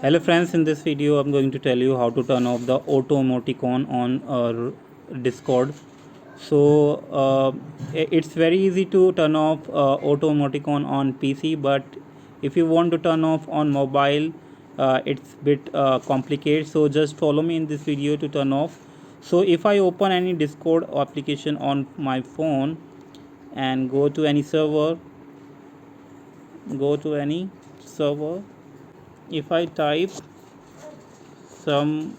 Hello friends, in this video I'm going to tell you how to turn off the auto emoticon on Discord. So it's very easy to turn off auto emoticon on PC, but if you want to turn off on mobile, it's bit complicated. So just follow me in this video to turn off. So if I open any Discord application on my phone and go to any server, if I type some,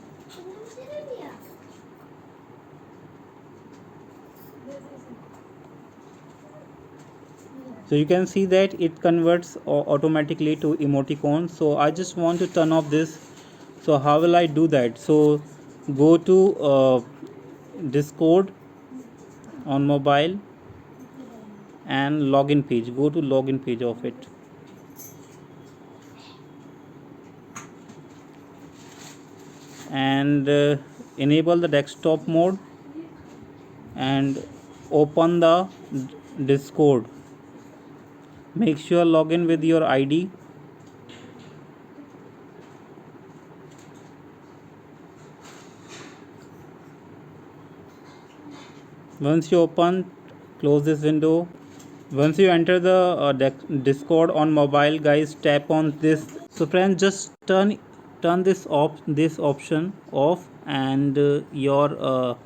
so you can see that it converts automatically to emoticon. So I just want to turn off this. So how will I do that? So go to Discord on mobile and login page. Go to login page of it, and enable the desktop mode and open the Discord. Make sure login with your ID. Once you open, close this window. Once you enter the Discord on mobile, guys, tap on this. So friends, just turn this option off, and your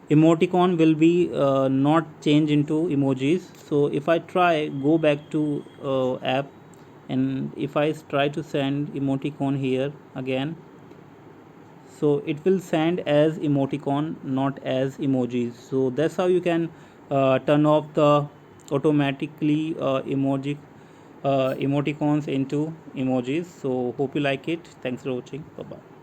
emoticon will be not change into emojis. So if I try go back to app, and if I try to send emoticon here again, so it will send as emoticon, not as emojis. So that's how you can turn off the automatically emoticons into emojis. So hope you like it. Thanks for watching. Bye bye.